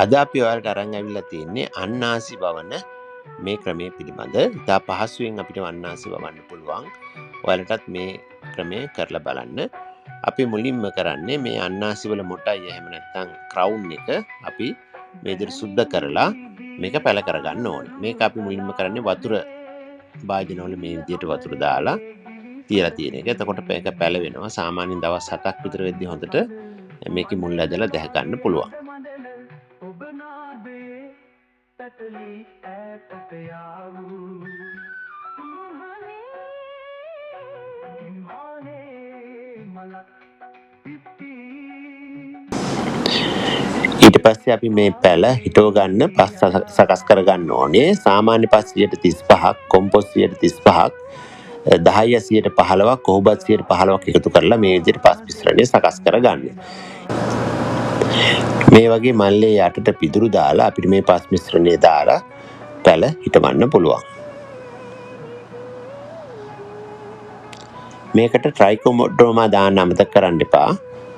අද අපි ඔයාලට අරන් ඇවිල්ලා තියෙන්නේ අන්නාසි වවන මේ ක්‍රමය පිළිබඳ. ඉතා පහසුවෙන් අපිට අන්නාසි වවන්න පුළුවන්. ඔයාලටත් මේ ක්‍රමය කරලා බලන්න. අපි මුලින්ම කරන්නේ මේ අන්නාසි වල මොටයි එහෙම නැත්නම් ක්‍රවුන් එක අපි මේ විදිහට සුද්ධ කරලා මේක පැල කරගන්න ඕනේ. මේක අපි මුලින්ම කරන්නේ වතුර භාජනවල මේ විදිහට වතුර දාලා තියලා තියෙන එක. එතකොට මේක පැලවෙනවා. සාමාන්‍යයෙන් දවස් 7ක් විතර වෙද්දී හොඳට මේකේ මුල් ඇදලා දැහ ගන්න පුළුවන්. ඊට පස්සේ අපි මේ පැල හිටව ගන්න පස් සකස් කරගන්න ඕනේ. සාමාන්‍ය පස් 35ක්, කොම්පොස්ට් 35ක්, 10 15ක්, කොහොබත් 15ක් එකතු කරලා මේ විදිහට පස් මිශ්‍රණය සකස් කරගන්න. මේ වගේ මල්ලේ යටට පිදුරු දාලා අපිට මේ පස් මිශ්‍රණය දාලා පැල හිටවන්න පුළුවන්. මේකට ට්‍රයිකෝඩර්මා දාන්න අමතක කරන්න එපා.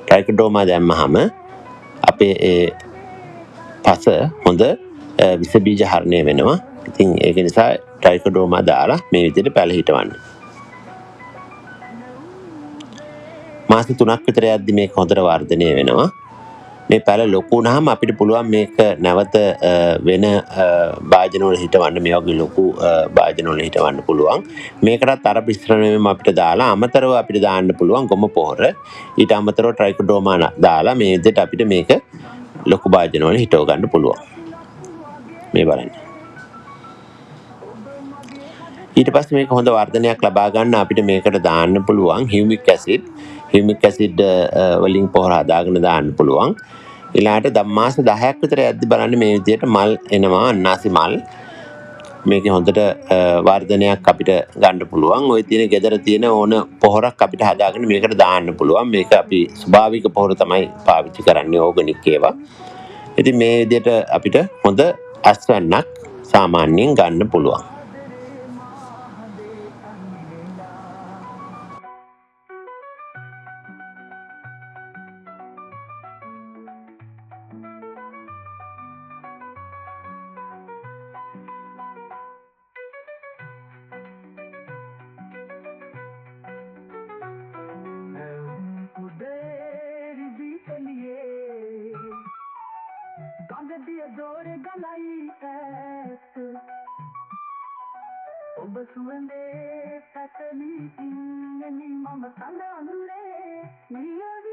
ට්‍රයිකෝඩර්මා දැම්මහම අපේ පස හොඳ විස බීජ හරණය වෙනවා. ඉතින් ඒක නිසා ට්‍රයිකෝඩර්මා දාලා මේ විදිහට පැල හිටවන්න. මාස 3ක් විතර යද්දි මේක හොඳට වර්ධනය වෙනවා. මේ පැල ලොකු වුණාම අපිට පුළුවන් මේක නැවත වෙන භාජන වල හිටවන්න. මේ වගේ ලොකු භාජන වල හිටවන්න පුළුවන්. මේකටත් අර මිශ්‍රණයම අපිට දාලා අමතරව අපිට දාන්න පුළුවන් ගොම පොහොර. ඊට අමතරව ට්‍රයිකෝඩර්මා දාලා මේ විදිහට අපිට මේක ලොකු භාජන වල හිටව ගන්න පුළුවන්. මේ බලන්න. ඊට පස්සේ මේක හොඳ වර්ධනයක් ලබා ගන්න අපිට මේකට දාන්න පුළුවන් හියුමික් ඇසිඩ්. හියුමික් ඇසිඩ් වලින් පොහොර හදාගෙන දාන්න පුළුවන්. ඊළාට මාස 10ක් විතර යද්දි බලන්න මේ විදිහට මල් එනවා අන්නාසි මල්. මේකේ හොඳට වර්ධනයක් අපිට ගන්න පුළුවන්. ওই තියෙන ගෙදර තියෙන ඕන පොහොරක් අපිට හදාගෙන මේකට දාන්න පුළුවන්. මේක අපි ස්වභාවික පොහොර තමයි පාවිච්චි කරන්නේ, ඕගනික් ඒවා. ඉතින් මේ විදිහට අපිට හොඳ අස්වැන්නක් සාමාන්‍යයෙන් ගන්න පුළුවන්. ඔබ සුවඳේ පැතලි ඉන්නේ මම සඳ අඳුරේ නියවි